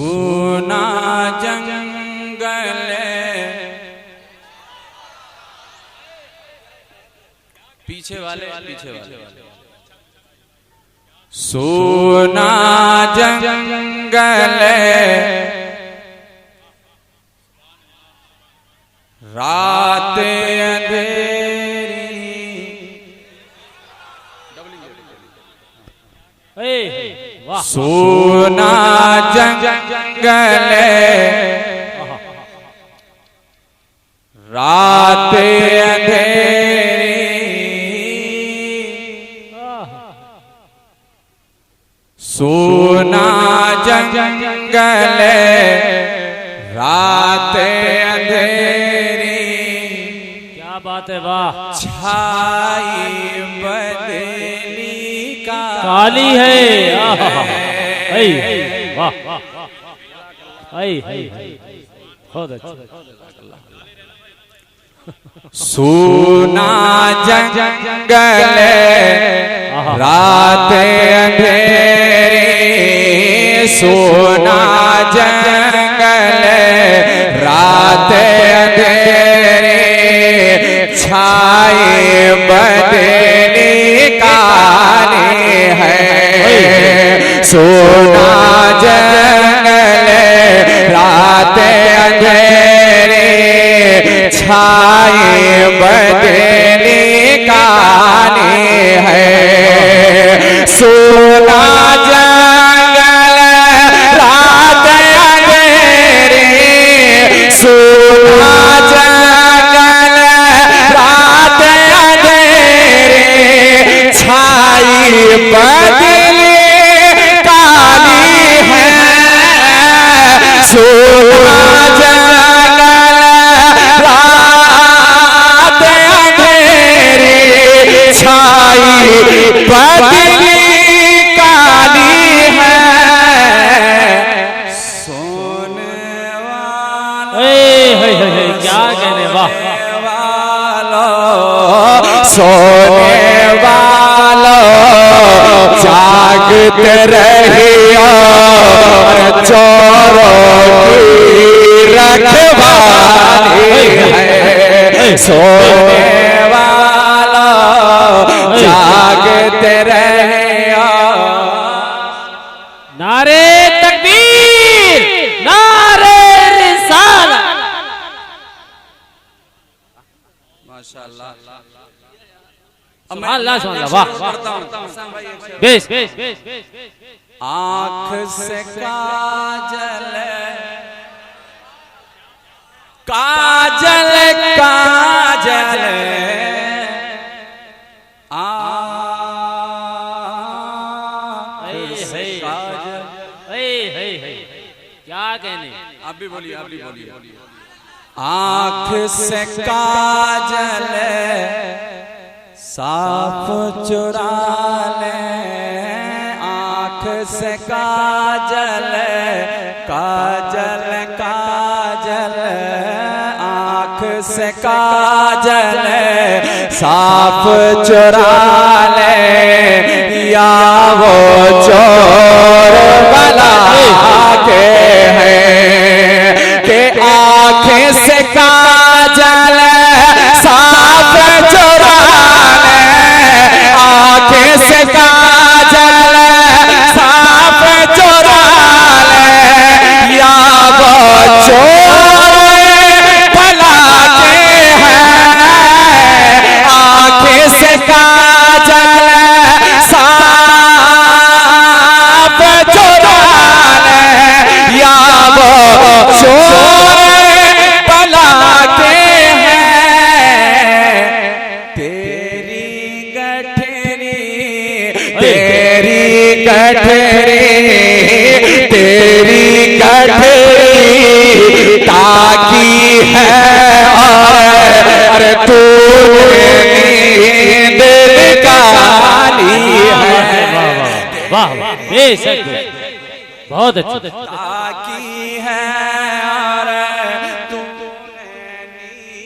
सोना जंगल पीछे वाले सोना जंगल रात अंधेरी सोना जंगल रात अंधेरी सोना जंगल रात अंधेरी। क्या बात है, वाह। छाई बदली काली है, वाह बहुत अच्छा। सोना जंगल रात अंधेरी सोना जंगल रात अंधेरी छाए बदली काली है सोना जंगल रात अंधेरी छाए बदली काली है सोना जंगल रात अंधेरी सोना जंगल रात अंधेरी छाई बदली काली है सोना जंगल रात अंधेरी छाई बदली काली है सोने क्या कहने, वाह। सोने वालों जागते रहियो चोरों की रखवाली है सोने वालों जागते रहियो। नारे तकबीर, नारे रिसालत। माशाअल्लाह, सुभान अल्लाह, वाह। बेस आँख से काजल काजल काजल क्या कहने, आप भी बोलिए, आप भी बोलिए। आँख से काजल साफ चुरा ले आँख से काजल काजल काजल आँख से काजल साफ चुरा ले या वो चोर बला के हैं कि आँख से काजल साफ चुरा ले आँख से काजल साफ चुरा ले या वो चोर भला के हैं आँख से काजल साफ चुरा ले या वो चोर भला के हैं तेरी गठरी ताकी है अरे तू नींद निकाली है। वाह वाह, बेशक बहुत अच्छा। ताकी है अरे तू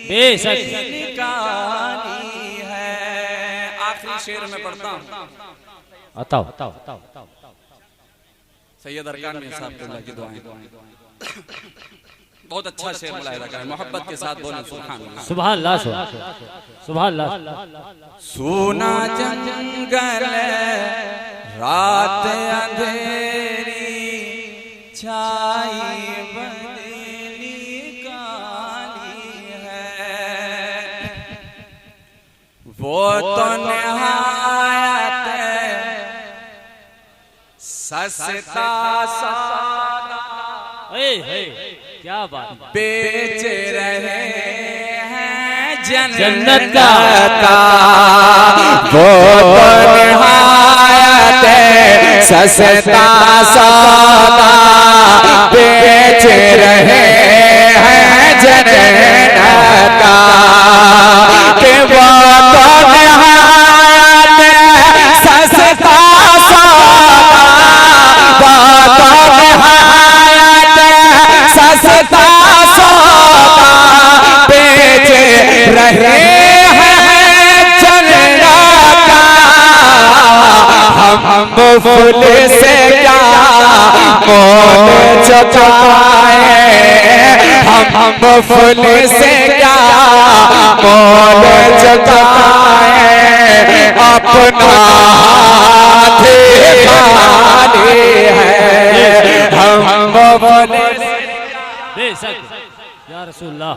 बेशक निकाली है। आखिरी शेर में पढ़ता हूँ, बताओ। सैयद अरकान में साहब की दुआएं। बहुत अच्छा शेर मुलाहिजा करें, मोहब्बत के साथ बोलें सुभान अल्लाह। सुभान अल्लाह, सुभान अल्लाह। सोना जंगल रात अंधेरी छाई बदली काली है, वो तो निहायत सस्ता सादा क्या बात, बेच रहे हैं जन्नत का वो निहायत सस्ता सौदा बेच रहे हैं जन्नत का, कि वो निहायत सस्ता सस्ता सौदा बेच रहे हैं जन्नत का। हम फूल से क्या मोल चुकाए, हम फूल से क्या मोल चुकाए, अपना हाथ खाली है हम फूल। बेशक या रसूलल्लाह,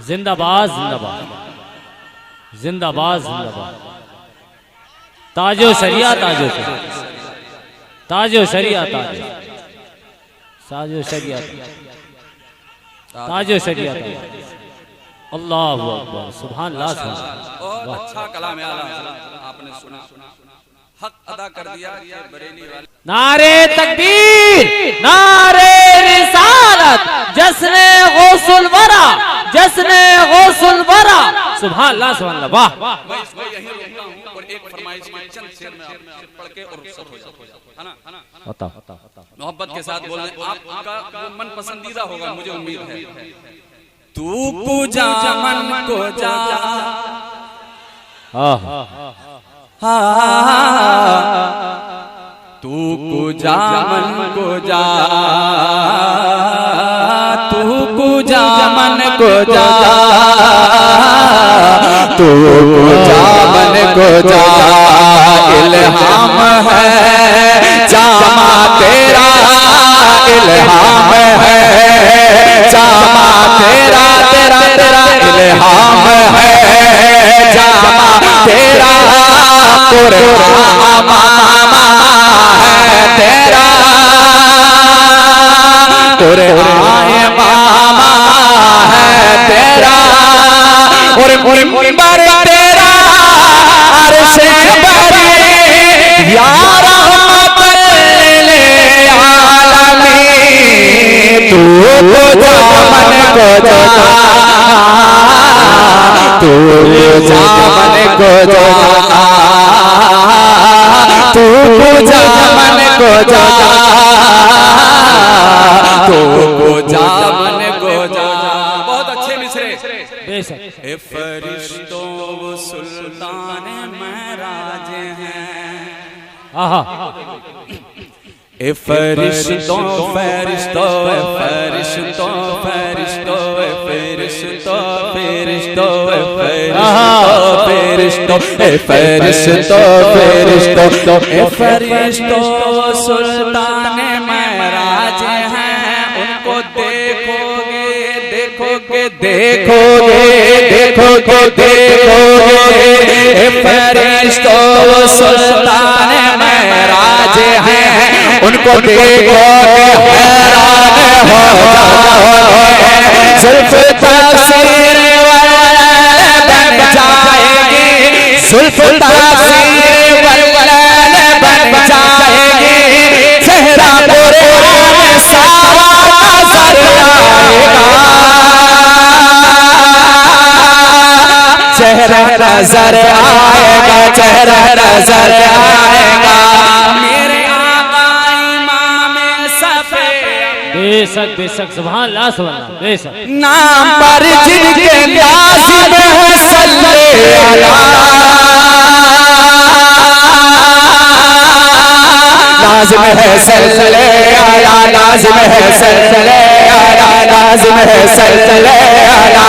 जिंदाबाद जिंदाबाद जिंदाबाद जिंदाबाद। ताजो शरिया, ताजो ताजो शरिया, ताजो शरिया, ताजो शरिया। अल्लाहु अकबर, सुभान अल्लाह। बहुत अच्छा कलाम है आपने सुना, हक अदा कर दिया बरेली वाले। नारे तकबीर, नारे रिसालत, जश्ने गौसुल वरा, जश्ने गौसुल वरा। सुभान अल्लाह, सुभान अल्लाह। वाह, मैं इसमें यही रुकता हूं और एक फरमाइश में चंद शेर में आपसे पढ़ के और रुखसत हो जाता है ना। बताओ। मोहब्बत के साथ बोलने आपका मन पसंदीदा होगा, मुझे उम्मीद है। तू पूजा मन को जा, तू पूजा मन को जा, तू पूजा मन को जा, तू पूजा मन को जा, इल्हाम है जामा तेरा, इल्हाम है जामा तेरा, तेरा तेरा इल्हाम है जामा तेरा, कुरान है तेरा, कुरान मामा है तेरा, और मुनबर तेरा अर्श बरे या रहमत लिल आलमीन। तू पूजा मन को जा, तू पूजा मन को जा, तू पूजा मन को जा, तू पूजा मन को जा। बहुत अच्छे मिसरे। बेशक। ए फरिश्तों वो सुल्तान महराज हैं, ए फरिश्तों फरिश्तों फरिश्तों फरिश्तों फरिश्तों फरिश्तों फरिश्तों फरिश्तों फरिश्तों फरिश्तों सुल्तान महराज हैं, उनको देखोगे देखोगे देखोगे देखोगे देखोगे, फरिश्तों सुल्तान महराज हैं, उनको देखोगे हैरान हो जाओगे, सिर्फ तस्वीर बन जाएगी, सिर्फ तस्वीर बन जाएगी, चेहरा कुरान सारा नजर आएगा, चेहरा नजर आएगा, चेहरा नजर आएगा। मेरे आका इमाम सफे, बेशक बेशक, सुभान अल्लाह, सुभान अल्लाह। बेशक। नाम पर जिनके लाजिम है सल्ले अला, लाजिम है सल्सले आला, लाजिम है सल्सले आला, लाजिम है सल्सले आला।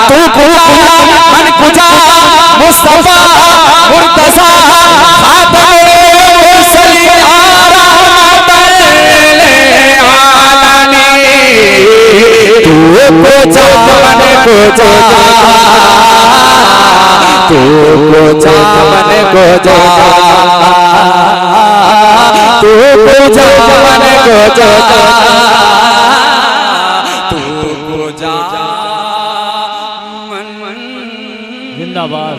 तू पूजा मन पूजा मुस्तफा मुर्तजा खातमे मुरसलीन रहमतल आलमीन। तू पूजा मन पूजा, तू पूजा मन पूजा, तू पूजा मन पूजा, तू पूजा मन जिंदाबाद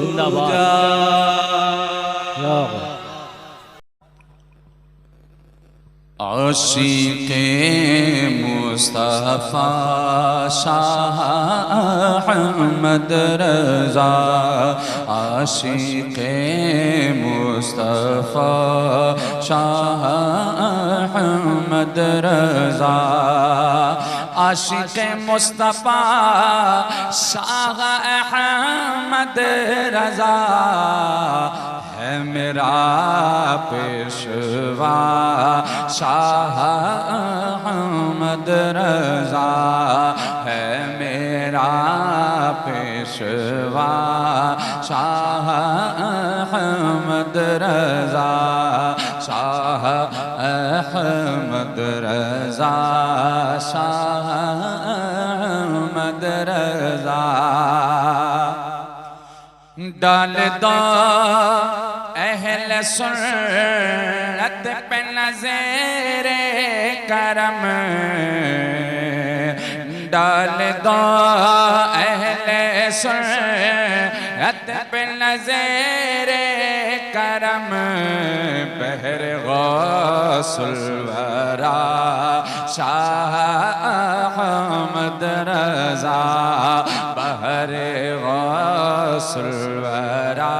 जिंदाबाद। या आशिक़े मुस्तफ़ा शाह अहमद रज़ा, आशिक़े मुस्तफ़ा शाह अहमद रज़ा, आशिक़े मुस्तफ़ा शाह अहमद रज़ा है मेरा पेशवा शाह अहमद रज़ा है मेरा पेशवा शाह अहमद रज़ा, शाह अहमद रज़ा, शाह अहमद रज़ा। डाल दो अहले सुन्नत पे नज़रे करम, डाल दो अहले सुन्नत पे नज़रे करम, बहर गौसुल वरा शाह अहमद रज़ा, बहर गौसुल वरा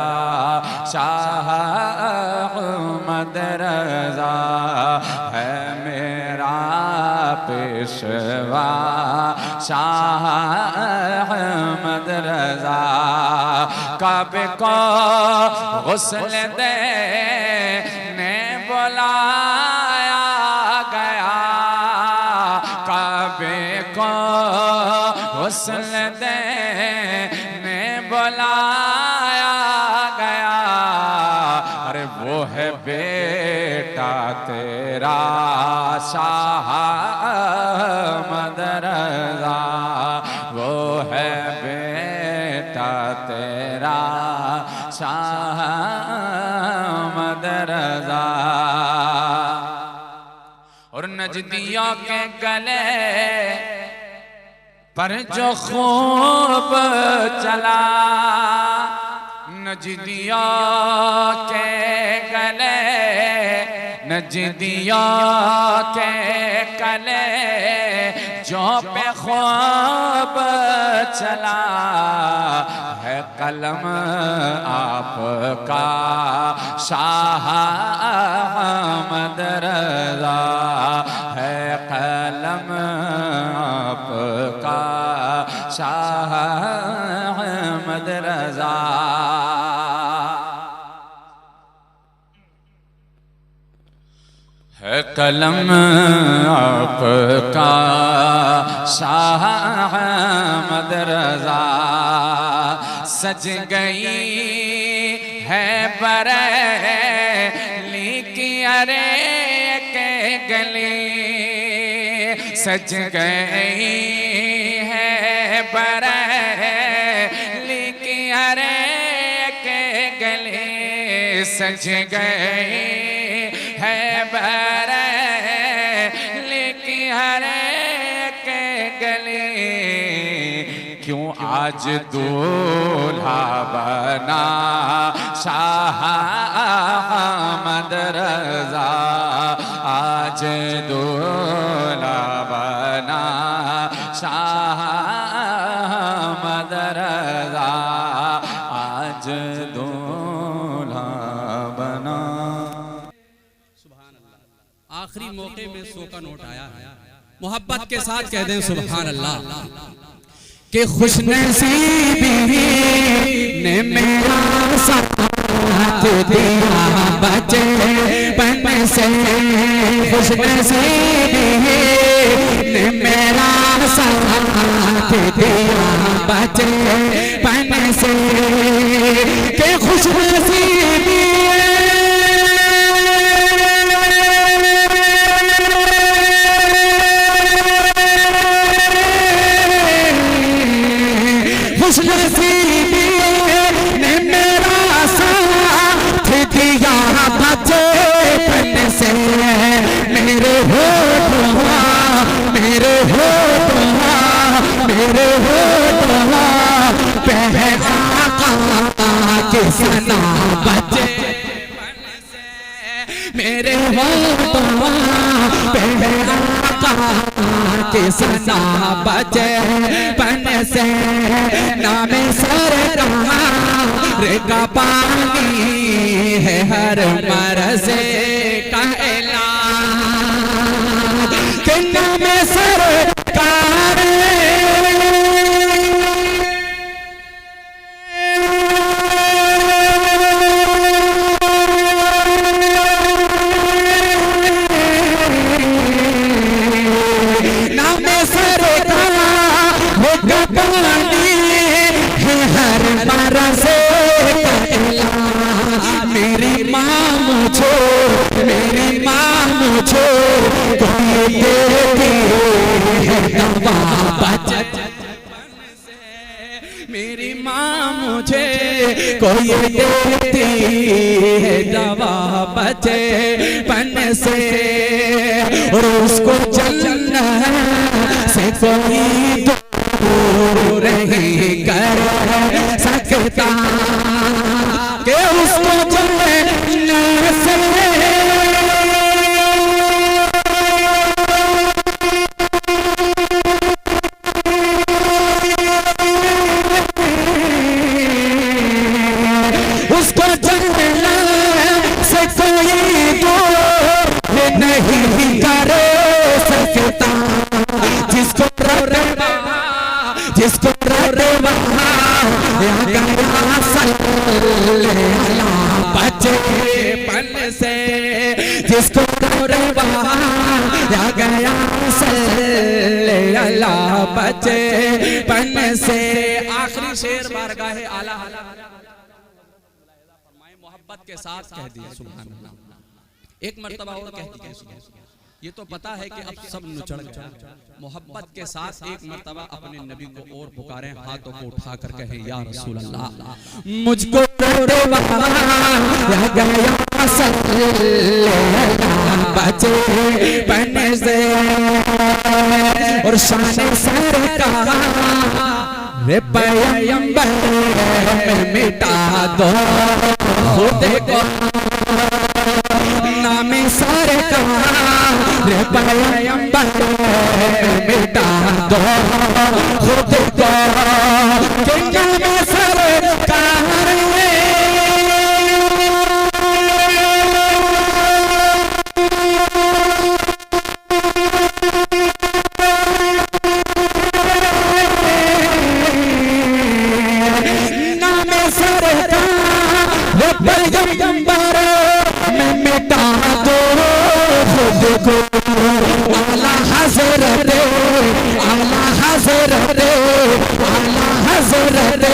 शाह अहमद रज़ा है मेरा पेशवा शाह अहमद रज़ा। काबे को गुस्ल देने बुलाया गया, काबे को गुस्ल देने बुलाया गया, अरे वो है बेटा तेरा शाह अहमद रज़ा, वो है बेटा तेरा शाह अहमद रज़ा। और नजदियों के गले पर जो खूब चला, नजदियों के गले, नजदियों के गले जो पे खूब चला है कलम आपका शाह अहमद रज़ा, है कलम आपका शाह अहमद रज़ा। है कलम आपका शाह अहमद रज़ा, सज गई है बरेली की अरे के गली, सज गई है बरेली की अरे के गली, सज गई है बरेली की अरे के गली। क्यों आज दूल्हा बना शाह अहमद रज़ा, आज दूल्हा बना शाह अहमद रज़ा, आज दूल्हा बना। आखिरी मौके में 100 का नोट आया है, मोहब्बत के साथ कह दें सुभान अल्लाह कि खुशनसीबी ने मेरा साथ साथ दिया बचपन से, खुशनसीबी ने मेरा साथ दिया बचपन से, के खुशनसीबी खुशनसीबी ने मेरा साथ दिया बचपन से, मेरे होठवा मेरे होठवा मेरे होठवा पे आका की सना बचपन से, मेरे होठवा पे आका की सना बचपन से, नाम सरकार का पानी है हर मर्ज़ का इलाज, के नाम सरकार मेरी माँ मुझे कोई देती है दवा बचपन से, मेरी माँ मुझे कोई देती है दवा बचपन से, और उसको चलना से कोई दूर नहीं कर सकता, के उसको चलने से उसको चलने से कोई दूर नहीं कर सकता, जिसको बचपन से, जिसको गया अल्लाह बचपन से। आखिरी शेर बारगाहे आला फरमाए मोहब्बत के साथ कह दिया सुभान अल्लाह। एक मर्तबा और कह दिया, ये तो पता है कि अब सब नुचड़ गया, मोहब्बत के साथ एक मर्तबा अपने नबी को और पुकारें, हाथों को उठा कर कहें या रसूल अल्लाह मुझको बचपन से, और शान सरकार रे पैगंबर में मिटा दो खुद को, नाम सरकार रे पैगंबर मिटा दो खुद को, नाम सरकार पैगंबर में मिटा दो खुद को, आला हज़रत आला हज़रत आला हज़रत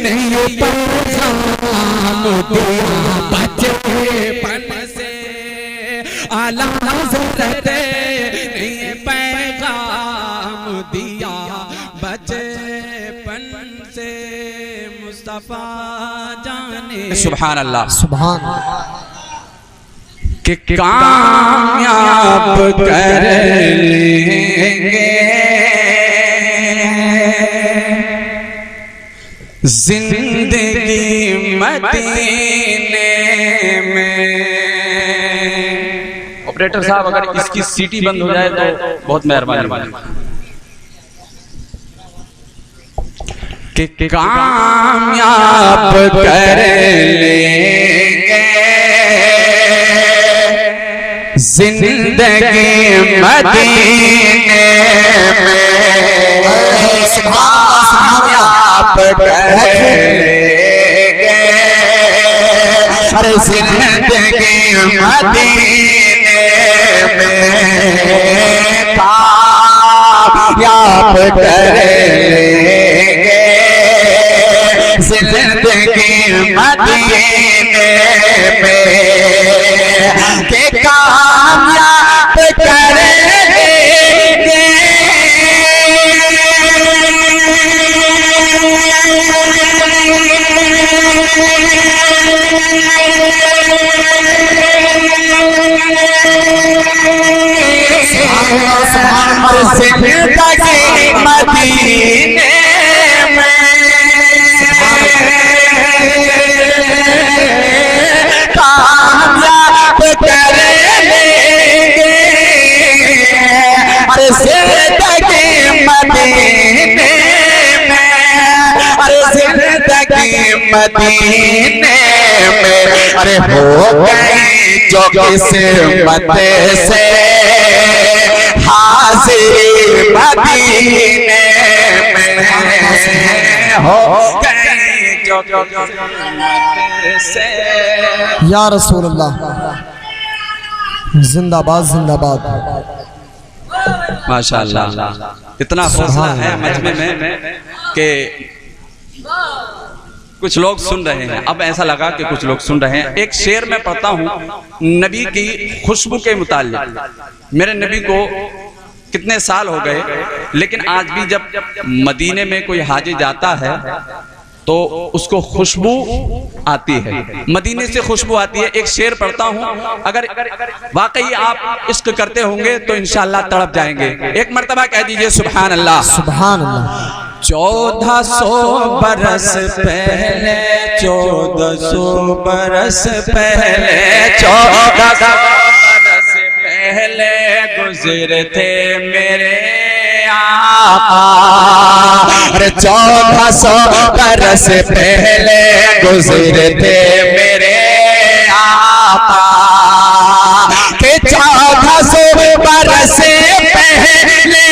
नहीं पैगाम दिया बचपन से, आला हज़रत नहीं पैगाम दिया बचपन से, मुस्तफा जाने सुभान अल्लाह सुभान कि कामयाब कर लेंगे जिंदगी मदीने में। ऑपरेटर साहब अगर इसकी सीटी बंद हो जाए तो बहुत मेहरबानी कि कामयाब कर लेंगे जिंदगी मदीने में, कामयाब कर लेंगे हर जिंदगी मदीने में कामयाब करेंगे, जिंदगी मदीने में के कामयाब करेंगे। जिंदगी मदीने में कामयाब करेंगे, अरे जिंदगी मदीने में, अरे जिंदगी मदीने में, अरे हो गई जो किस्मत से हाजिर मदीने में, हो गई जो किस्मत से। या रसूल अल्लाह, जिंदाबाद जिंदाबाद। माशाअल्लाह, इतना हौसला है मजमे में कि कुछ लोग सुन रहे हैं। अब ऐसा लगा कि कुछ लोग सुन रहे हैं। एक शेर में पढ़ता हूँ नबी की खुशबू के मुताल्लिक। मेरे नबी को कितने साल हो गए, लेकिन आज भी जब मदीने में कोई हाजी जाता है तो उसको खुशबू आती है, मदीने से खुशबू आती है। एक शेर पढ़ता हूँ, अगर वाकई आप इश्क करते होंगे तो इंशाअल्लाह तड़प जाएंगे। एक मर्तबा कह दीजिए सुभान अल्लाह। सुभान अल्लाह। 1400 बरस पहले, 1400 बरस पहले, 1400 बरस पहले गुजरे थे मेरे आका। अरे 1400 बरस पहले गुजरे थे मेरे आका, के 1400 बरस पहले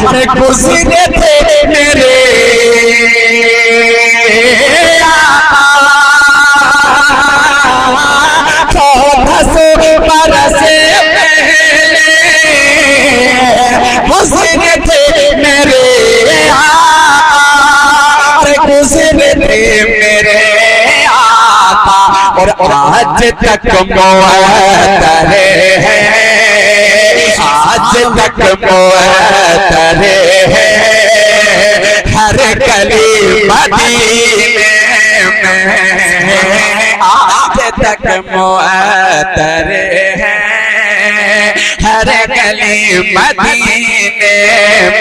अरे गुजरे थे मेरे आका, 1400 बरस पहले गुजरे थे मेरे आका, अरे गुजरे थे मेरे आका, और आज तक मुअत्तर है, आज तक मुअत्तर है हर गली मदीने में, आज तक मुअत्तर है हर गली मदीने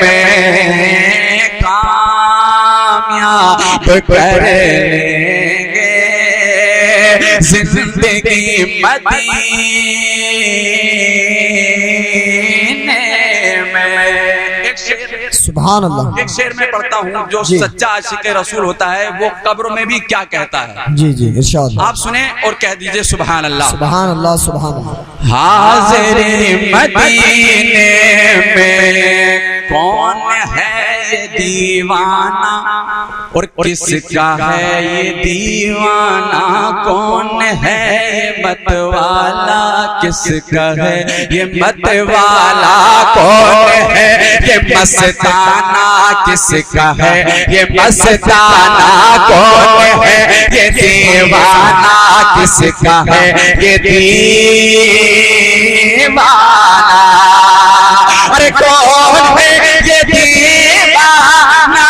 में, कामयाब कर लेंगे जिंदगी मदीने में। सुभान अल्लाह। एक शेर में पढ़ता हूँ, जो सच्चा आशिक रसूल होता है वो कब्र में भी क्या कहता है। जी जी इरशाद। आप सुने और कह दीजिए सुभान अल्लाह। सुभान अल्लाह सुभान अल्लाह। हाज़िर मदीने में कौन है ये दीवाना, और किसका है ये दीवाना, कौन है ये मतवाला, किसका है ये मतवाला, कौन है ये मस्ताना, किसका है ये मस्ताना, कौन है ये दीवाना, किसका है ये दीवाना, अरे कौन है ये दीवाना,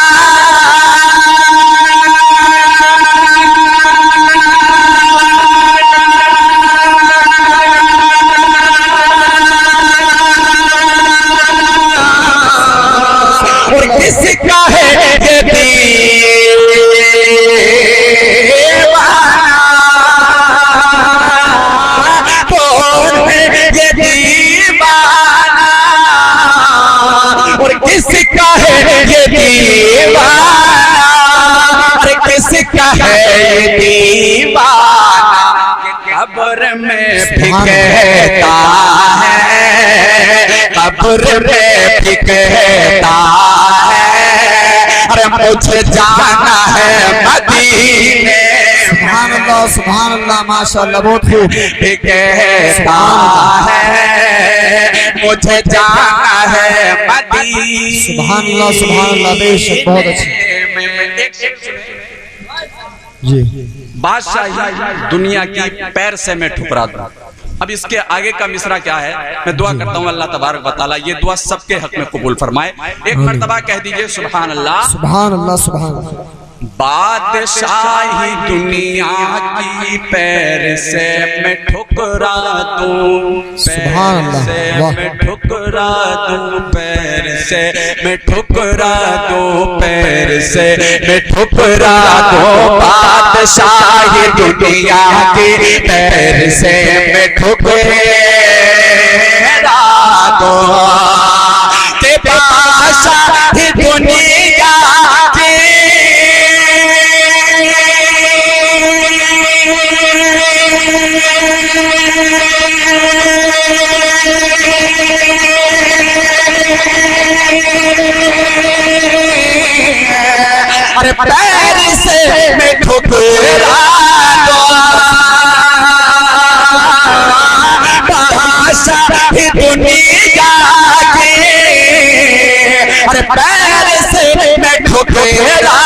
और किसका है ये दीवाना, कौन है ये दीवाना, और किसका है ये दीवाना, अरे किसका है ये दीवाना, कब्र भी कहता है, कब्र में भी कहता है, अरे मुझे जाना है मदीने। सुभान अल्लाह माशाअल्लाह, बहुत खूब। भी कहता है, मुझे जाना है मदीने। सुभान अल्लाह, बेशक बहुत अच्छी जी। बादशाही दुनिया की पैर से मैं ठुकरा दूं। अब इसके आगे का मिसरा क्या है? मैं दुआ करता हूँ अल्लाह तबारक व तआला ये दुआ सबके हक में कबूल फरमाए। एक मर्तबा कह दीजिए सुभान अल्लाह। सुभान अल्लाह, सुभान अल्लाह। बादशाही दुनिया की पैर से मैं ठुकरा दूं, सुभान अल्लाह, वाह। मैं ठुकरा दूं, पैर से मैं ठुकरा दूं, पैर से मैं ठुकरा दूं। बादशाही दुनिया की पैर से मैं ठुकरा दूं, ते बादशाही दुनिया की अरे पैर से मैं ठुकरा दूं, बादशाही दुनिया की, अरे पैर से मैं ठुकरा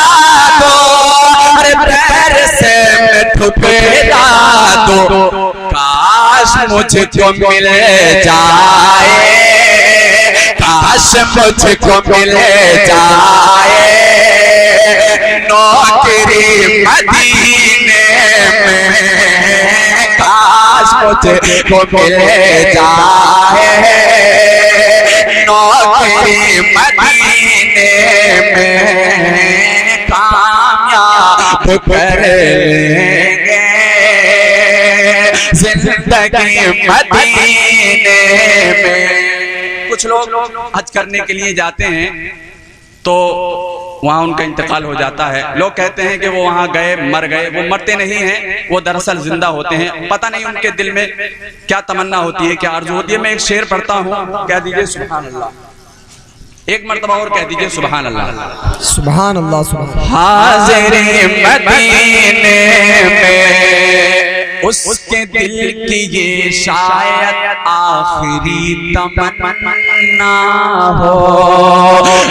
दूं, अरे पैर से मैं ठुकरा दूं। काश मुझको मिल जाए, काश मुझको मिल जाए नौकरी मदीने में, काश मुझको मिल जाए नौकरी मदीने में, कामयाब कर लेंगे जिंदगी मदीने में। कुछ लोग हज करने के लिए जाते हैं तो वहाँ उनका इंतकाल हो जाता है। लोग कहते हैं कि वो वहाँ गए मर गए, वो मरते नहीं हैं, वो दरअसल जिंदा होते हैं। पता नहीं उनके दिल में क्या तमन्ना होती है, क्या आरज़ू होती है। मैं एक शेर पढ़ता हूँ, कह दीजिए सुभान अल्लाह। एक मर्तबा और कह दीजिए सुभान अल्लाह। सुभान अल्लाह, सुभान। हाज़िर मदीने में उसके दिल की ये शायद आखिरी तमन्ना हो,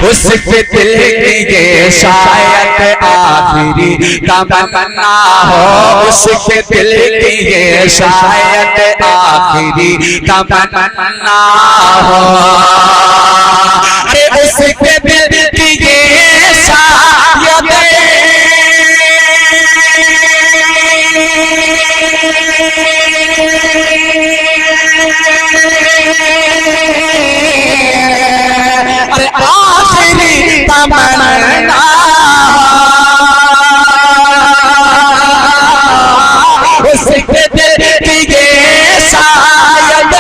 उसके दिल की ये शायद आखिरी तमन्ना हो, उसके दिल की ये शायद आखिरी तमन्ना हो, अरे उसके दिल की ये शायद अरे आखिरी तमन्ना, उसके दिल की ये शायद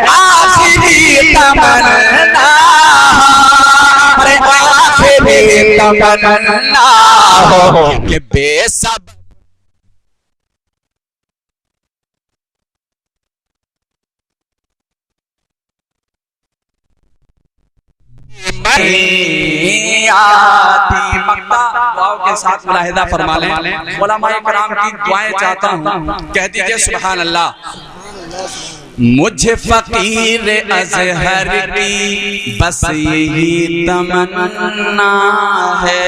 आखिरी तमन्ना, अरे आखिरी तमन्ना हो कि बेसब दुआओं के साथ मुलाहिदा फरमा लें। उलमाए किराम की दुआएं चाहता हूँ, कह दीजिए सुभान अल्लाह। मुझे फकीर अज़हर की बस यही तमन्ना है,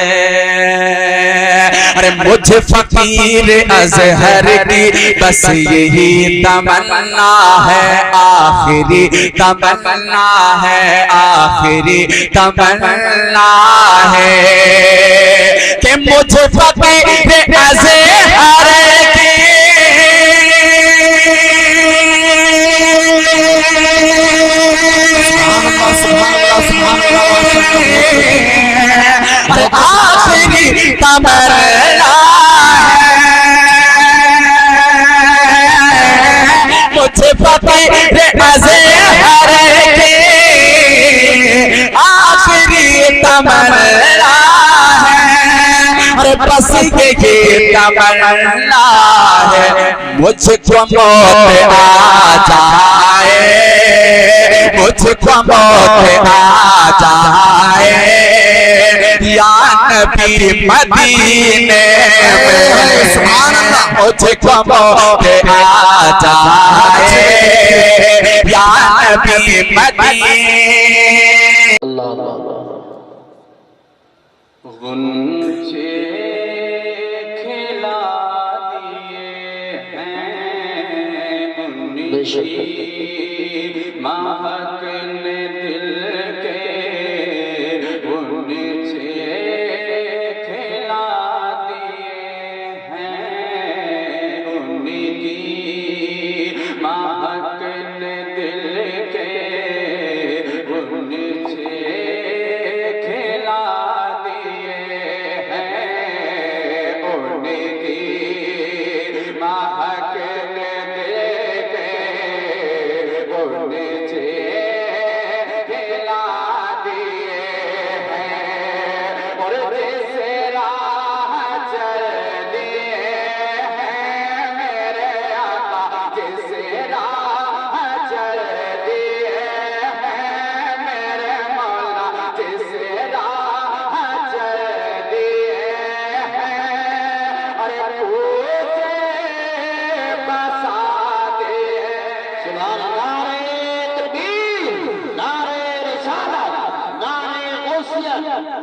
अरे मुझे फकीर अज़हर की बस यही तमन्ना है, आखिरी तमन्ना है, आखिरी तमन्ना है कि मुझे फकीर अज़हर की आखिरी तमन्ना है, मुझे फकीर अज़हर की आखिरी तमन्ना है, अरे बस ये तमन्ना है। मुझको मौत आ जाए, मुझको मौत आ जाए, या नबी मदीने में मुझको मौत आ जाए, या नबी मदीने। गुंचे खिला दिए हैं उनकी महक ने दिल के, गुंचे खिला दिए हैं उनकी महक ने दिल के, गुंचे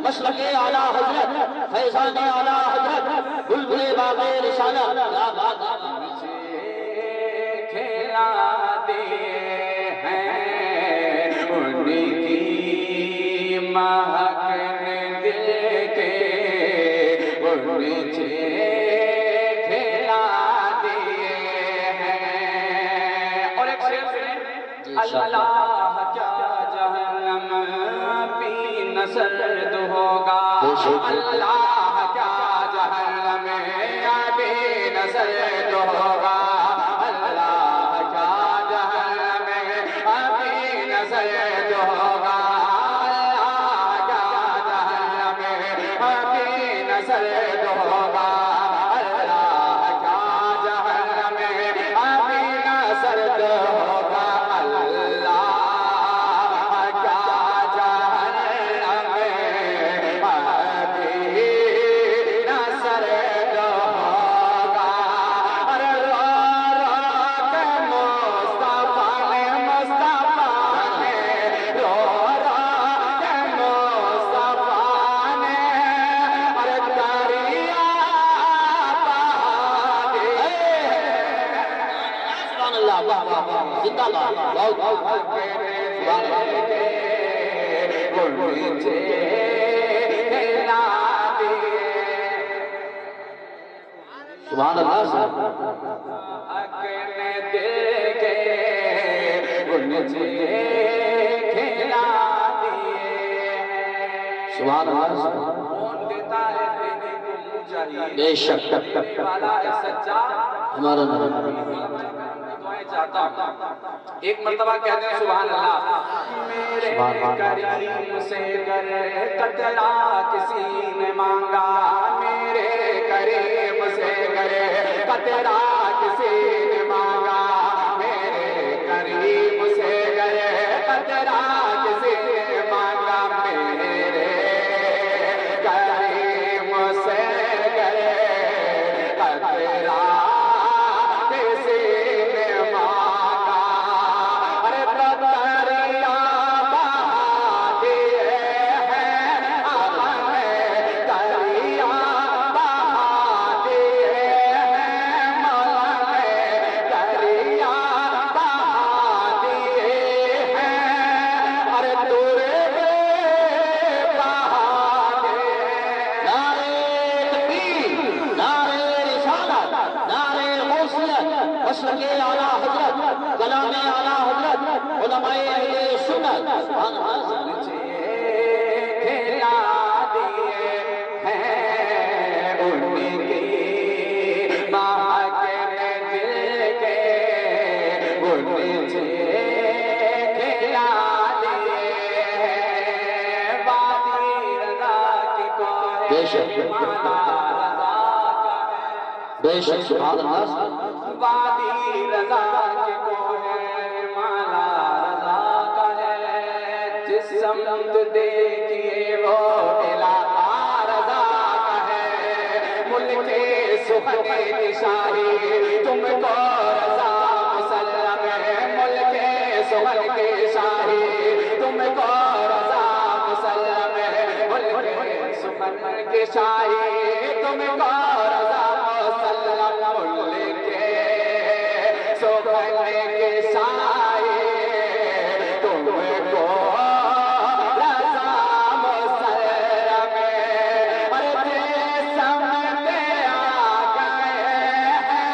मसलके आला हजरत फैज़ाने आला हजरत बुलबुल बाग़े रिसालत खिला दिए हैं उनकी महक ने दिल के, उनसे खिला दिए हैं। और एक शेर सुने, अल्लाह क्या जहन्नम पी नसर्द होगा, अल्लाह क्या जहन्नम पी नसर्द होगा, अल्लाह क्या जहन्नम पी नसर्द होगा, अल्लाह क्या जहन्नम पी नसर्द होगा, अल्लाह क्या जहन्नम पी नसर्द होगा, अल्लाह सुभान अल्लाह। अपने दिल के गुंजे खिला दिए, सुभान अल्लाह। कौन देता है देने को चाहिए, बेशक वाला है सच्चा हमारा दुआएं चाहता हूँ। एक मर्तबा कहते हैं सुभान अल्लाह, मेरे करीम से गर कतरा किसी ने मांगा, मेरे करीम से गर कतरा किसी ने मांगा, मेरे करीम से गर कतरा किसी ने मांगा, मेरे करीम से गर कतरा किसी ने मांगा, अरे कतरिया बहा दिए हैं आपने, कतरिया बहा दिए हैं मौला ने, कतरिया बहा दिए हैं, अरे तूरे बहा दे। नारे तकबीर, नारे रिसालत, नारे गौसियत, मसलके आला हजरत, कलामे आला हजरत, उलमाए अहले सुन्नत, खिला दिए हैं उनकी महक ने दिल के, उनसे खिला दिए हैं वादी रज़ा की कोई, बेशक माला रज़ा का है, बेशक सुभान अल्लाह। वादी रजा के को है, माला रजा का है, जिस समत देखिए वो इलाका रजा का है। मुल्के सुखने की शाही तुमको रजा मुसल्लम है, मुल्के सुखन की शाही तुमको रजा मुसल्लम है, मुल्के सुखन की शाही तुमको रजा मुसल्लम, मुल्के सुखन की शाही तुमको रजा मुसल्लम है। अरे जिस समते आ गए हैं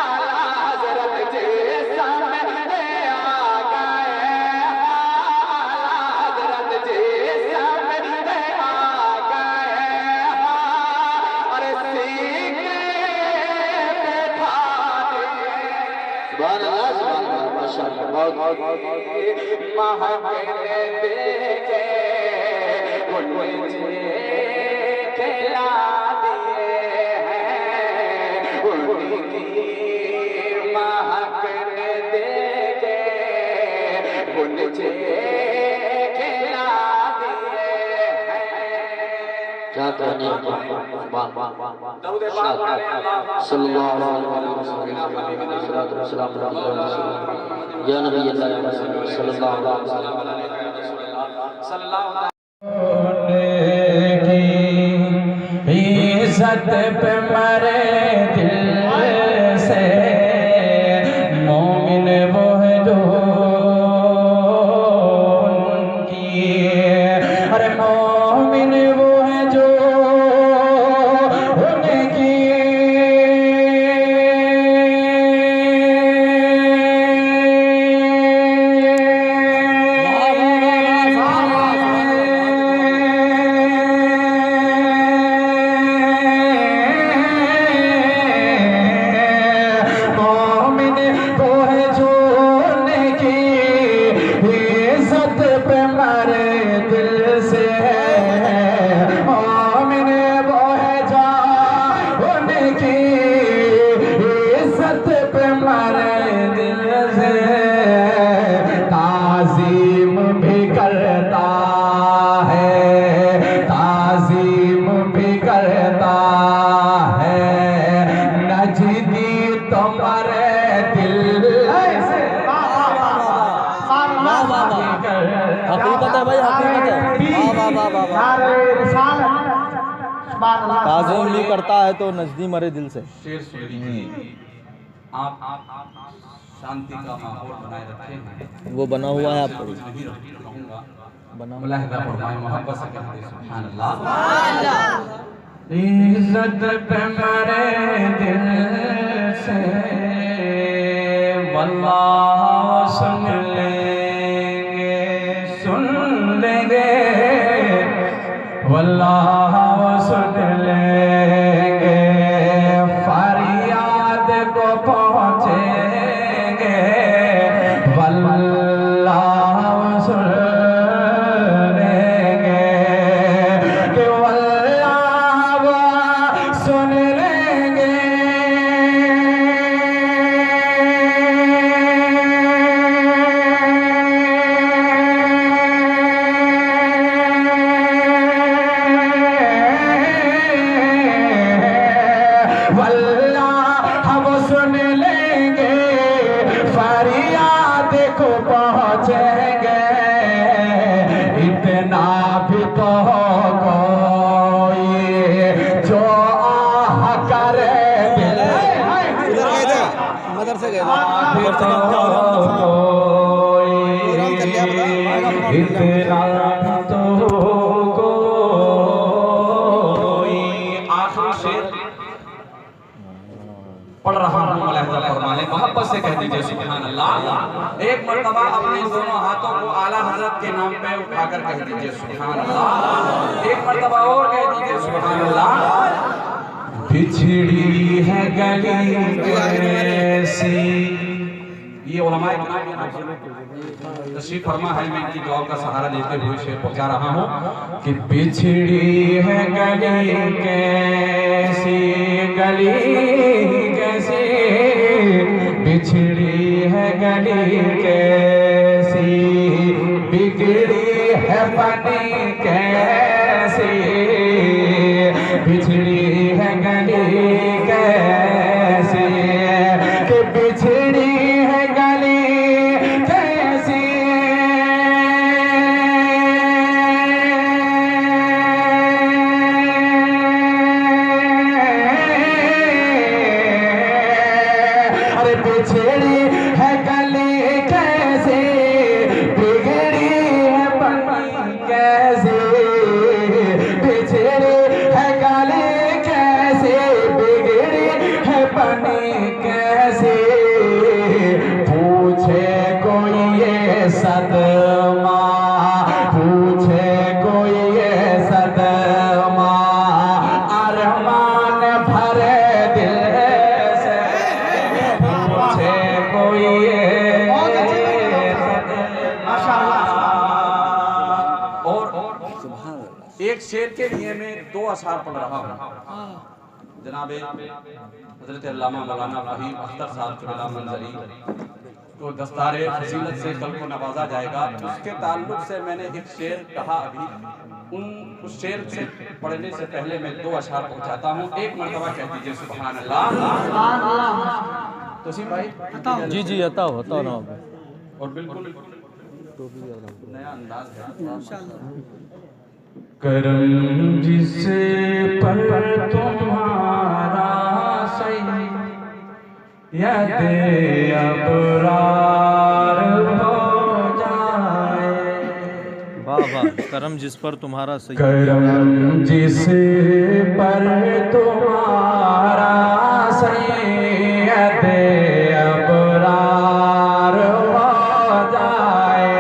आला हज़रत, जिस समते आ गए हैं आला हज़रत, जिस समते आ गए हैं, अरे सीने पे ठाने महकने देखे मुझे खिला दिए हैं, उनकी महकने देखे मुझे खिला दिए हैं। क्या कहने दरूद पाक पढ़े अल्लाह सल्लल्लाहु अलैहि वसल्लम या नबी अल्लाह सल्लल्लाहु अलैहि वसल्लम। इज्जत पे मरे दिल से मोमिन वो है जो उनकी, अरे मोमिन वो है जो उनकी ताज़ीम नहीं करता है तो नजदी मरे दिल से। शेर सुनिए, आप शांति का माहौल बनाए रखें, वो बना हुआ है आपको नहीं रहूंगा, बना मुलाहिदा फरमाए, मोहब्बत से कहते हैं सुभान अल्लाह। इज्जत पे मरे दिल से वल्लाह सुन लेंगे, सुन लेंगे वल्लाह सुन लेंगे, फरियाद को पहुँचेंगे वल्लाह सुन लेंगे, कि वल्लाह सुन लेंगे। पढ़ रहा हूँ, मोहब्बत से कह दीजिए सुभान अल्लाह। एक मर्तबा अपने दोनों हाथों को आला हजरत के नाम पे उठाकर कह दीजिए सुभान अल्लाह। एक मर्तबा और कह दीजिए सुभान अल्लाह। बिछड़ी है गली कैसी, ये उलमाए तशरीफ फरमा है, मैं इनकी दुआ का सहारा लेते हुए शेर पहुंचा रहा हूँ कि बिछड़ी है गली कैसी, गली कैसी बिछड़ी है गली कैसी, बिगड़ी है बनी कैसी, बिछड़ी है गली कैसी, कि बिछड़ी है गली कैसी। अरे बिछड़ी है गली कैसे, बिगड़ी है बनी कैसे, बिछड़ी है गली कैसे, बिगड़ी है बनी कैसे। पूछे कोई ये सदमा, पूछे कोई ये सदमा, अरमान भरे दिल से, पूछे कोई ये और एक शेर के लिए मैं 2 अशआर पढ़ रहा हूँ। जनाब हजरत अल्लामा मौलाना फहीम अख्तर साहब क़िबला मंजरी को दस्तारे फजीलत से कल को नवाजा जाएगा। उसके ताल्लुक से मैंने एक शेर कहा अभी, उस शेर से पढ़ने से पहले मैं 2 अशआर पहुँचाता हूँ। एक मरतबा कह दीजिए सुभान अल्लाह। तो सी भाई जी जी बताओ बताओ ना। और बिल्कुल नया अंदाज है। करम जिस पर तुम्हारा सही, यद अबरार हो जाए। वाह वाह, करम जिस पर तुम्हारा सही, करम जिस पर तुम्हारा सैयद अबरार हो जाए।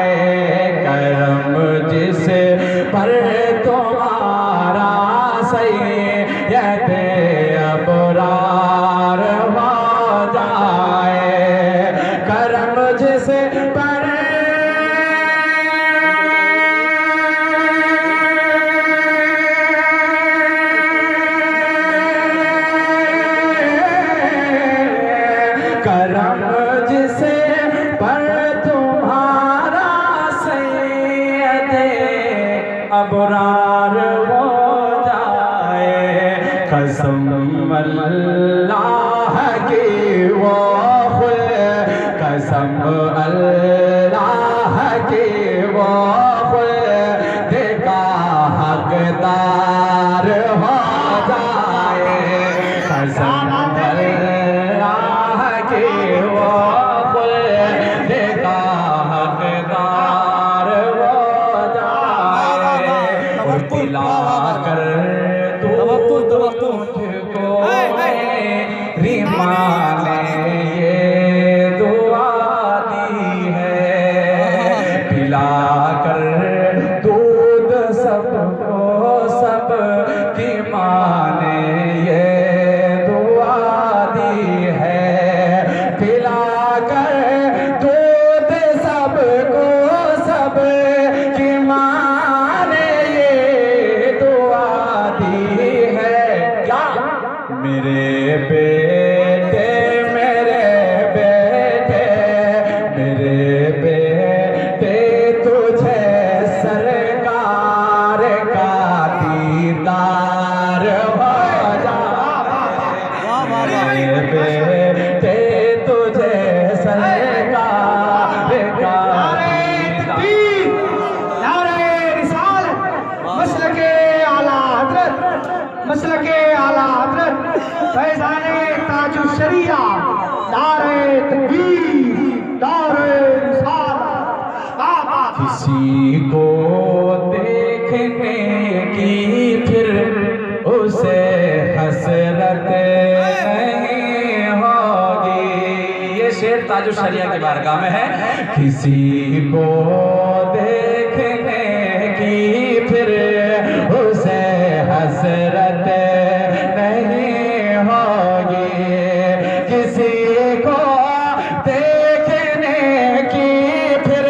करम जिस पर तुम्हारा सैयद अबरार हो जाए। करम जिस पर करम जिसे पर तुम्हारा सैयद अबरार हो जाए। कसम अल्लाह की वो खुद, कसम अल्लाह की वो खुद का हकदार हो जाए। कसम अल्लाह की वो खुद का हकदार हो जाए। और दिला कर तुझको रीमा ने ये दुआ दी है। पिला कर दूध सबको सब की माँ ने ये दुआ दी है। पिला कर दूध सबको सब की माँ ने ये दुआ दी है। क्या मेरे बेटे मेरे बेटे मेरे बेटे तुझे सरकार का दीदार हो जाए। मेरे बेटे तुझे सरकार का मसलके आला हज़रत फैज़ाने ताजुश शरिया, नारे तकबीर, नारे रिसालत। किसी को देखने की फिर उसे हसरत नहीं होगी। ये शेर ताजुश शरिया की बारगाह में है। किसी को देखने की फिर उसे हसरत नहीं होगी। किसी को देखने की फिर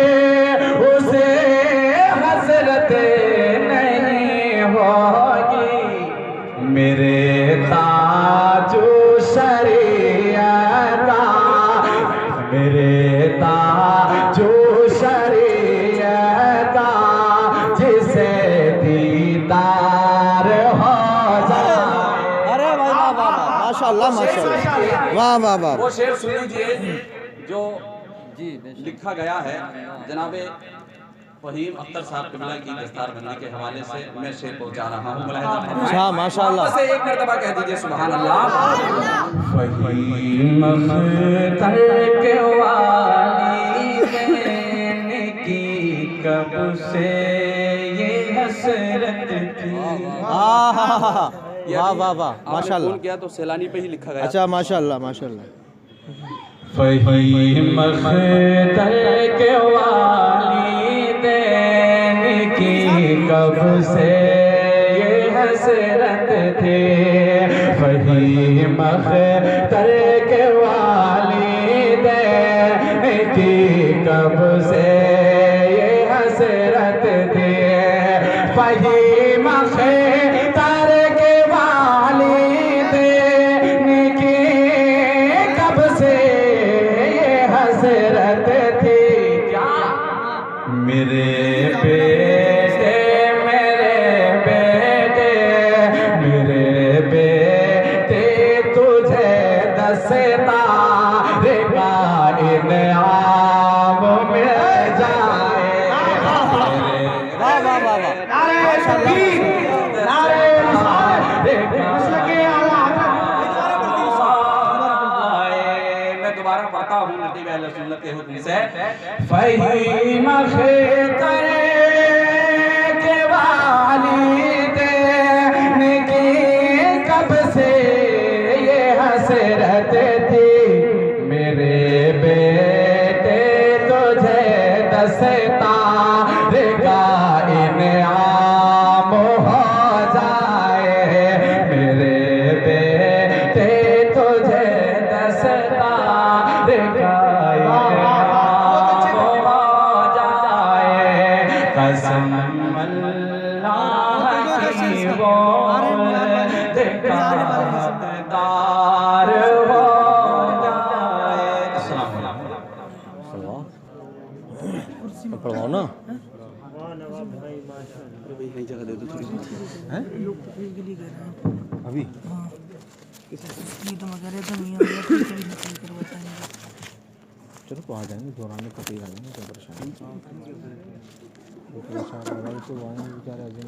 उसे हसरत नहीं होगी। मेरे ताजो शरिया का माशाल्लाह, वाह वाह वाह। वो शेर सुन लीजिए जो लिखा गया है जनाबे फहीम अख्तर साहब किबला की दस्तार बंदी के हवाले से मैं शेर पहुंचा रहा हूँ। अच्छा माशाल्लाह। बस एक मर्तबा कह दीजिए सुभान अल्लाह। फहीम अख्तर के वालिदैन की कब से ये हसरत थी। वाह वाह वाह माशाल्लाह। क्या तो सैलानी पे ही लिखा गया। अच्छा माशाल्लाह माशाल्लाह। फहीम अख्तर के वालिदैन की कब से ये हसरत थी। फहीम अख्तर के वालिदैन की कब से ये हसरत थी। फहीम अख्तर के वालिदैन की कब से ये हसरत थी। क्या मेरे बेटे मेरे बेटे तुझे दसता का इनाम मिल जाए। वाह वाह वाह वाह। नारे तकबीर, नारे रिसालत, मसलके आला मैं दोबारा पढ़ता हूँ नतीब अहले सुन्नत के हुक्म से। फहीम अख्तर के वालिदैन की कब से ये हसरत थी। मेरे बेटे तुझे दसता का इनाम हो जाए। मेरे बेटे तुझे दसता का इनाम हो जाए। कसम अल्लाह की वो दिलदार हो जाए। अस्सलाम वालेकुम। पढ़वाओ ना। हैं? अभी चलो तो आ जाएंगे दौरान में कभी आ जाएंगे। क्या परेशानी तो बेचारे अजीम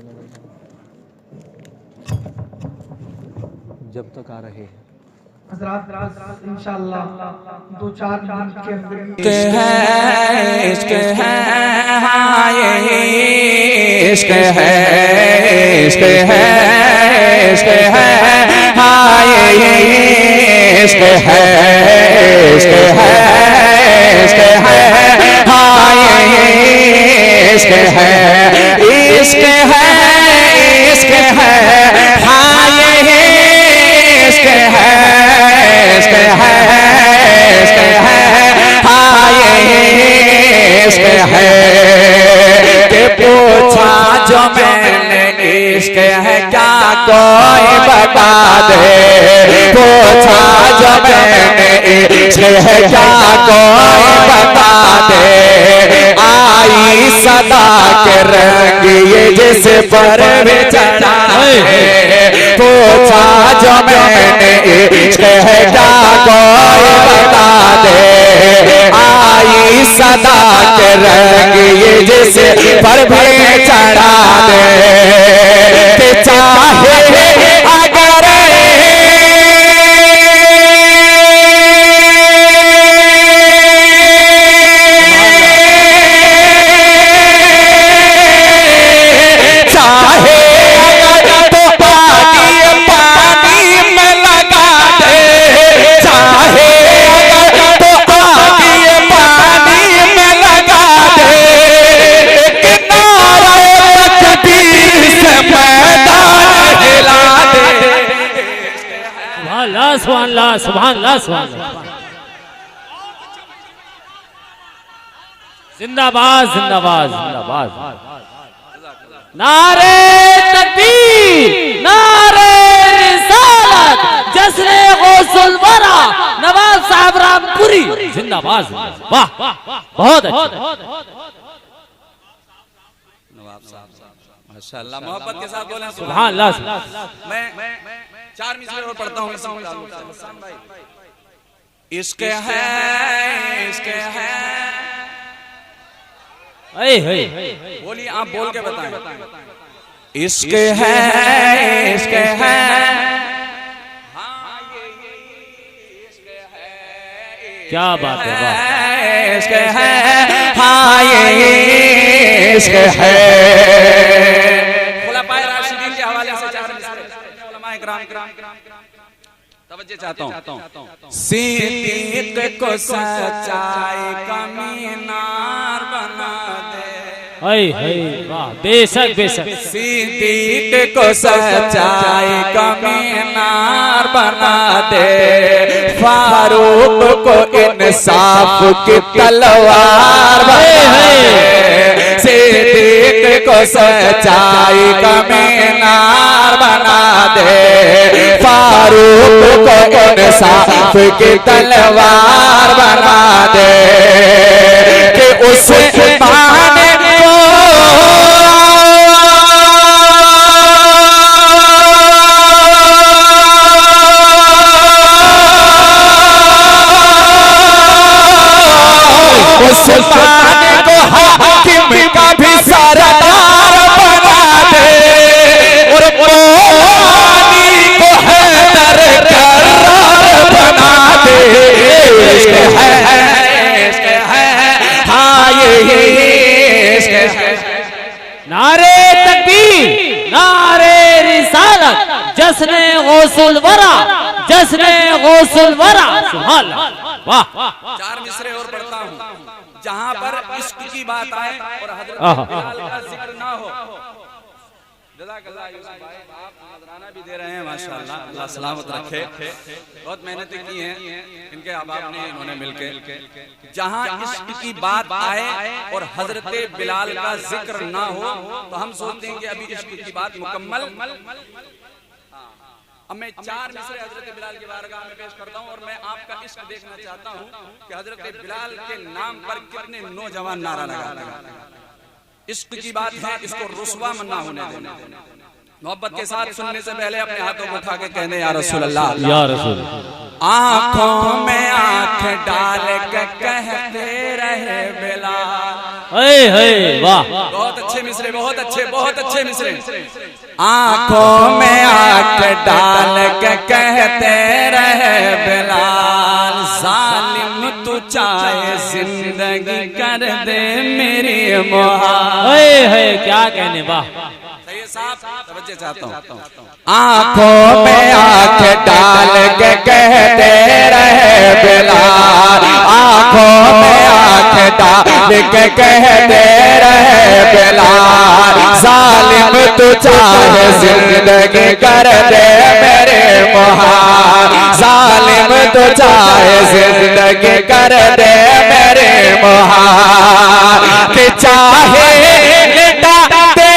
जब तक आ रहे हैं इंशाअल्लाह 2-4 दिन के अंदर इश्क है हाँ ये इश्क है इश्क है इश्क है हाँ ये इश्क है इश्क है इश्क है हाँ ये इश्क है इश्क है इश्क है हाँ ये इश्क है इश्क है इश्क है हाँ ये इश्क है कि पूछा जो मैंने इश्क है क्या कोई बता दे। पूछा जो मैंने इश्क है क्या कोई बता दे। आई सदा के रंग ये जिस पर भी चढ़ा है। पूछा जो मैंने इश्क है क्या कोई बता दे। आई सदा के रंग ये जिस पर भी चढ़ा दे। कि चाहे अगर चाहे अगर तो पानी में लगा दे। चाहे अगर तो पानी में लगा दे। किनारे तकदीर से मैदान हिला दे। सुभान अल्लाह सुभान अल्लाह सुभान अल्लाह। जिंदाबाद जिंदाबाद जिंदाबाद। नारे तकबीर, नारे रिसालत, जश्न गौसुल वरा, नवाब साहब रामपुरी जिंदाबाद। वाह बहुत अच्छा। नवाब साहब माशाल्लाह मोहब्बत के साथ बोले सुभान अल्लाह। मैं 4 मिसरे और पढ़ता हूँ। इश्क है, इश्क है। बोलिए, आप बोल के बताएं। इश्क है, इश्क है। क्या बात है, वाह। इश्क है, हाँ ये इश्क है। खुलाफाए राशिदीन के हवाले से 4 मिसरे उलमाए किराम तवज्जो चाहता हूँ। सिद्दीक को सच्चाई का मीनार बना दे। वाह, बेशक बेशक। सिद्दीक को सच्चाई का मीनार बना दे, फारूक को इंसाफ की तलवार बना दे। सिद्दीक को सच्चाई का मीनार बना दे, फारूक को इंसाफ की तलवार बना दे। कि उस माने उस्मान को हाकिम का भी सरदार बना दे, और पानी को हैदर करार बना दे। इश्क है, इश्क है, हाँ ये इश्क है। नारे तकबीर, नारे रिसालत, जश्ने गौसुल वरा, जश्ने गौसुल वरा। सुभान अल्लाह, वाह। 4 मिसरे और पढ़ता हूँ। जहाँ पर इश्क की बात आए और हजरत बिलाल का जिक्र ना हो। जज़ाकल्लाह यूसुफ भाई, आप नजराना भी दे रहे हैं, माशाअल्लाह, अल्लाह सलामत रखे। बहुत मेहनत की हैं इनके अहबाब ने, इन्होंने मिलके। जहाँ इश्क की बात आए और हजरत बिलाल का जिक्र ना हो तो हम सोचते हैं कि अभी इश्क की बात मुकम्मल। अब मैं 4 मिसरे हजरत बिलाल की बारगाह में पेश करता हूँ और मैं आपका इश्क देखना चाहता हूँ कि हजरत बिलाल के नाम पर कितने नौजवान नारा लगाते हैं। इश्क की बात है, इसको रुस्वा मना होने देना। मोहब्बत के साथ सुनने से पहले अपने हाथों को उठा के कहने या रसूल अल्लाह, या रसूल। आंखों में आंख डाल के कहते रहे बिलाल। वाह, बहुत अच्छे मिसरे, बहुत अच्छे, बहुत अच्छे मिसरे। आंखों में आंख डाल के कहते रहे बिलाल, जालिम तू चाहे जिंदगी कर दे मेरी मुहाल। क्या कहने, वाह। तवज्जो चाहता हूँ। आंखों में आंख डाल के कहते रहे बिलाल, आंखों में आंख डाल के कहते रहे बिलाल, जालिम तू चाहे जिंदगी कर दे मेरे मुहाल, जालिम तू चाहे जिंदगी कर दे मेरे मुहाल। कि चाहे लिटा दे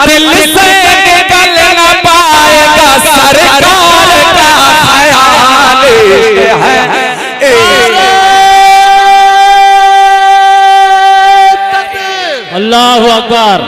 दिल से निकल न पाएगा सरकार का ख्याल है। अल्लाहु अकबर,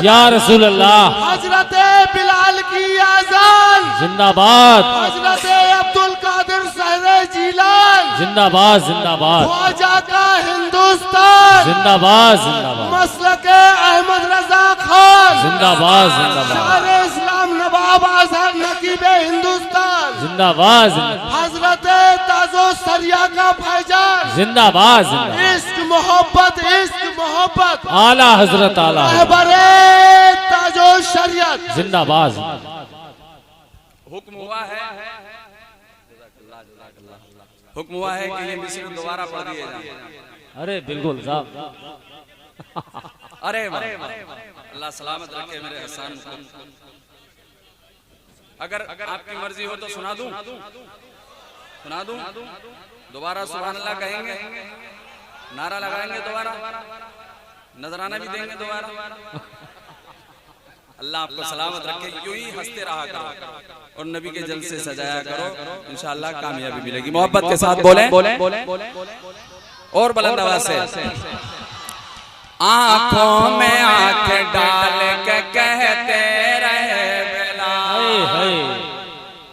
या रसूल अल्लाह। हजरत बिलाल की आजान जिंदाबाद, हजरत अब्दुल कादिर सहरे जिलान जिंदाबाद, जिंदाबाद, ख्वाजा का हिंदुस्तान जिंदाबाद, जिंदाबाद, मसलके अहमद रजा खान जिंदाबाद, जिंदाबाद, शारे इस्लाम नवाब आज़ाद नकीबे हिंदुस्तान जिंदाबाद, जिंदाबाद, हजरत ताजो सरिया का भाईजान जिंदाबाद, जिंदाबाद। इश्क मोहब्बत, इश्क मोहब्बत, आला हजरत, आला रहबरे ताजो शरीयत जिंदाबाद। हुक्म हुआ है, हुक्म हुआ है कि ये मिसरे दोबारा पढ़ दिए जाएं। अरे बिल्कुल साहब। अरे अल्लाह सलामत रखे मेरे हसन को। अगर आपकी मर्जी हो तो सुना दूं, सुना दूं। दोबारा सुभान अल्लाह कहेंगे, नारा लगाएंगे दोबारा, नजराना भी देंगे दोबारा। अल्लाह आपको सलामत रखे, यूं ही हंसते रहा करो और नबी के जल से सजाया करो, इंशाअल्लाह कामयाबी मिलेगी। मोहब्बत के साथ बोलें और बुलंद आवाज से। आंखों में आंख डाल के कहते रहे बिलाल,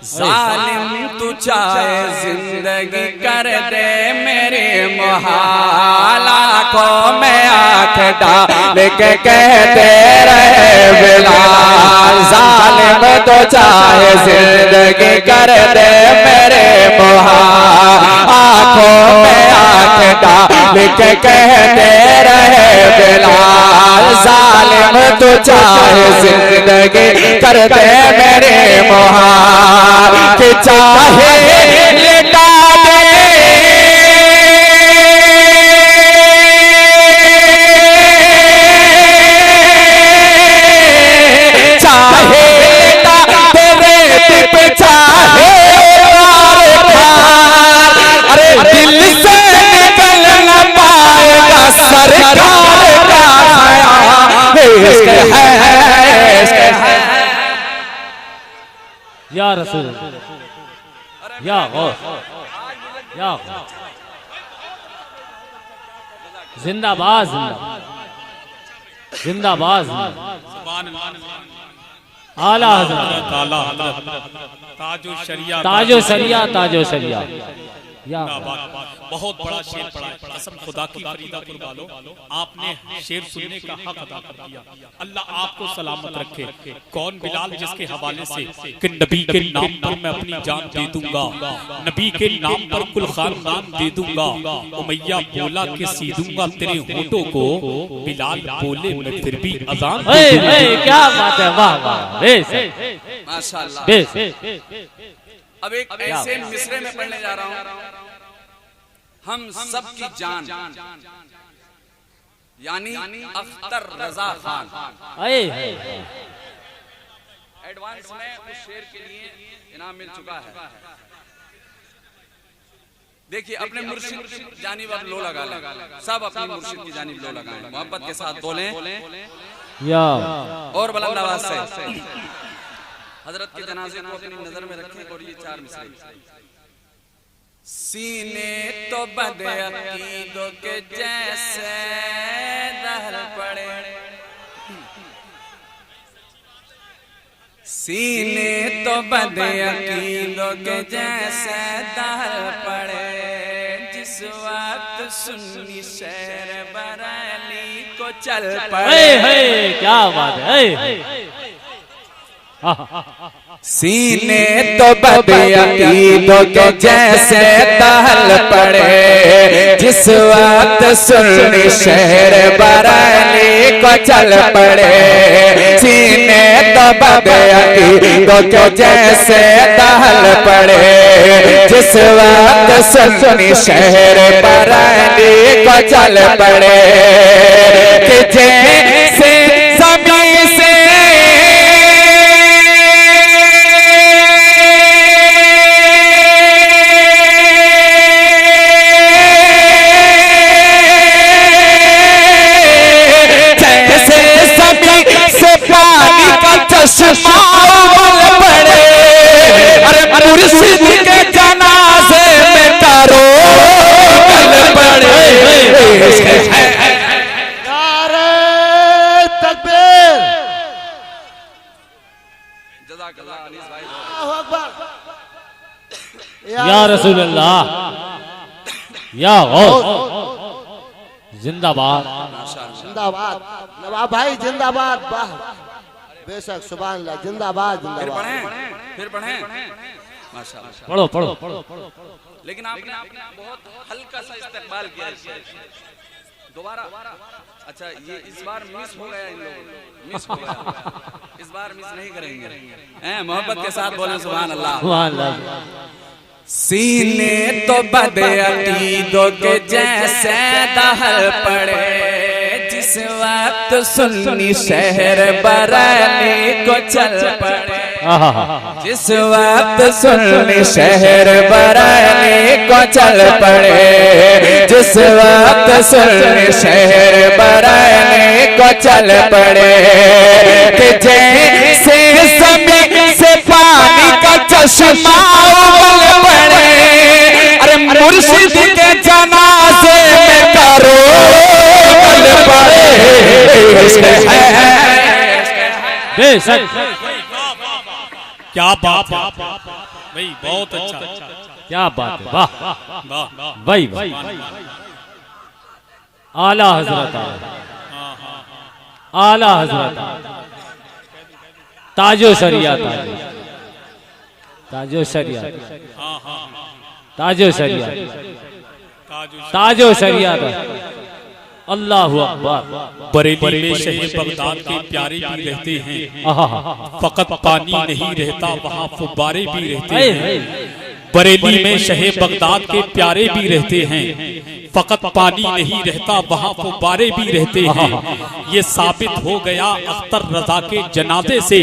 जालिम तू चाहे जिंदगी कर दे मेरी मुहाल। आंखों में आंख डाल के कहते रहे बिलाल, जालिम तू चाहे जिंदगी कर दे मेरे मुहाल। आंखों में आंख डाल के कहते रहे बिलाल, जालिम तू चाहे जिंदगी कर दे मेरे मुहाल। कि चाहे लिटा दे चाहे लिटा दे रेत पे चाहे अरे दिल से निकल न पाएगा सरकार का इश्क है या रसूल या गौस या गौस। जिंदाबाद जिंदाबाद जिंदाबाद। आला हज़रत ताजो शरिया ताजो शरिया या बहुत बड़ा शेर पढ़ा है। कसम खुदा की फरीदा कुर्बा लो, आपने शेर सुनने का हक अदा कर दिया। अल्लाह आपको सलामत रखे। कौन बिलाल जिसके हवाले से कि नबी के नाम पर मैं अपनी जान दे दूंगा, नबी के नाम पर कुल खानदान दे दूंगा। उमैया बोला कि सी दूंगा तेरे होठों को, बिलाल बोले मैं फिर भी अजान दे दूंगा। क्या बात है, वाह वाह माशाअल्लाह। अब एक ऐसे मिसरे में पढ़ने जा रहा हूं, हम सब की जान यानी अख्तर रजा खान एडवांस में उस शेर के लिए इनाम मिल चुका है। देखिए अपने मुर्शिद की जानिब अब लो लगा लें, सब अपने मुर्शिद की जानिब लो लगाएं, मोहब्बत के साथ बोलें या और बुलंद आवाज से। हजरत के जनाजे को अपनी नजर में रखें और ये चार मिसरे। सीने तो बदअकीदों के जैसे दहल पड़े, सीने तो बदअकीदों के जैसे दहल पड़े, जिस वक्त सुन्नी शहर बरेली को चल पड़े। क्या बात है। सीने तो बदअकीदों के जैसे दहल पड़े, जिस वक्त सुन्नी शहर बरेली को चल पड़े। सीने तो बदअकीदों के जैसे दहल पड़े, जिस वक्त सुन्नी शहर बरेली को चल पड़े। कि जैसे ज़मीन से पड़े, अरे मुर्शिद के जनाजे में करो पड़े। नारे तकबीर, जज़ाकल्लाह अनीस भाई। अल्लाहु अकबर। या रसूल अल्लाह या गौस जिंदाबाद जिंदाबाद। नवाब भाई जिंदाबाद। वाह बेशक सुभान अल्लाह। जिंदाबाद फिर जिंदाबाद। पढ़ें माशाअल्लाह। पढ़ो पढ़ो। लेकिन आपने बहुत हल्का सा इस्तेमाल किया दोबारा। अच्छा ये इस बार मिस हो गया, इन लोगों मिस हो गया, इस बार मिस नहीं करेंगे। मोहब्बत के साथ बोलें सुभान अल्लाह। सीने तो बदअकीदों के जैसे दहल पड़े, जिस वक्त सुन्नी शहर बरेली को चल पड़े। जिस वक्त सुन्नी शहर बरेली को चल पड़े, जिस वक्त सुन्नी शहर बरेली को चल पड़े। कि चश्मा उबल पड़े, अरे मुर्शिद के जनाजे में करो उबल पड़े। इश्क है बेशक, क्या बात है भाई, बहुत अच्छा, क्या बात है, वाह वाह भाई भाई, आला हजरत, आला हजरत, ताजो शरिया, ताजो शरिया, ताजो शरिया, ताजो शरिया, अल्लाह अकबर। बरेली में शहीद बगदाद के प्यारे भी रहते हैं, फकत पानी नहीं रहता वहाँ फुब्बारे भी रहते हैं। बरेली में शहीद बगदाद के प्यारे भी रहते हैं, फकत पानी नहीं रहता वहाँ फुब्बारे भी रहते हैं। ये साबित हो गया अख्तर रजा के जनाजे से,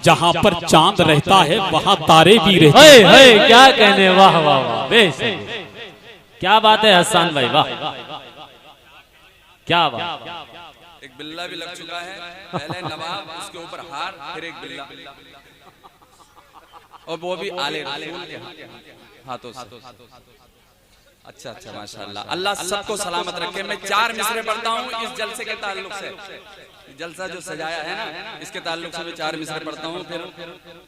जहाँ पर चांद रहता है वहाँ तारे भी रहते हैं। क्या कहने, वाह वाह वाह, बेशक, क्या बात है हसन भाई, वाह क्या बात। एक बिल्ला भी लग चुका है, पहले नवाब, उसके ऊपर हार, फिर एक बिल्ला, और वो भी आले हाथों से। अच्छा अच्छा, माशाल्लाह, अल्लाह सबको सलामत रखे। मैं 4 मिसरे पढ़ता हूँ इस जलसे के ताल्लुक से, जलसा जो सजाया है ना, इसके ताल्लुक से मैं 4 मिसरे पढ़ता हूँ, फिर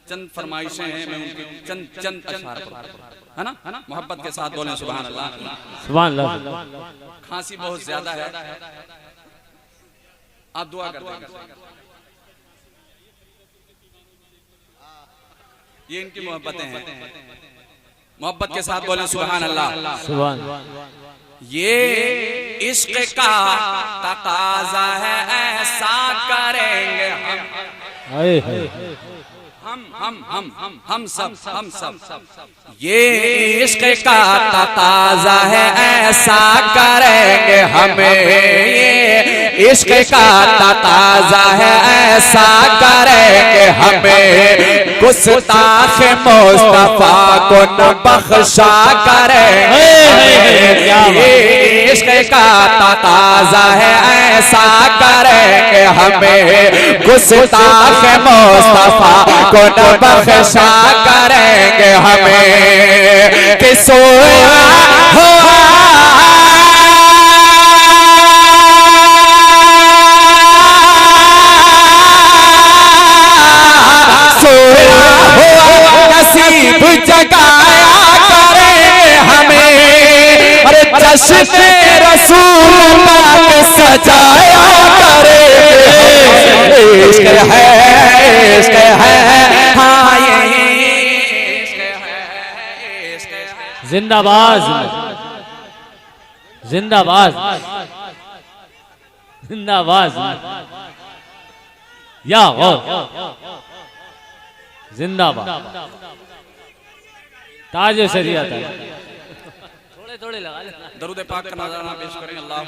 चंद फरमाइशें हैं, मैं उनकी चंद अशआर पढ़ता हूँ, है ना, मोहब्बत के साथ बोलें सुभान अल्लाह, सुभान अल्लाह। खांसी बहुत ज्यादा है, आप दुआ कर दें, ये इनकी मोहब्बतें हैं, मोहब्बत के साथ बोलें सुभान अल्लाह, सुभान। ये इश्क का तकाज़ा है, ऐसा करेंगे हम सब। ये इश्क का तकाज़ा है, ऐसा करेंगे हमें, ये इश्क का तकाज़ा है, ऐसा करेंगे हमें, गुस्ताख मुस्तफा को न बख्शा करेंगे। ये इश्क का तकाज़ा है, ऐसा करेंगे हमें, गुस्ताख मुस्तफा को न बख्शा करेंगे हमें, कि सोया हुआ नसीब जगाया करे हमें, अरे जश्न रसूल पाक सजाया करे। इश्क है, इश्क है, हाँ ये इश्क है, इश्क है। जिंदाबाद, जिंदाबाद, जिंदाबाद, या जिंदाबाद, ताज शरियत, थोड़े थोड़े लगा, दरूद पाक का नज़राना पेश करें। अल्लाह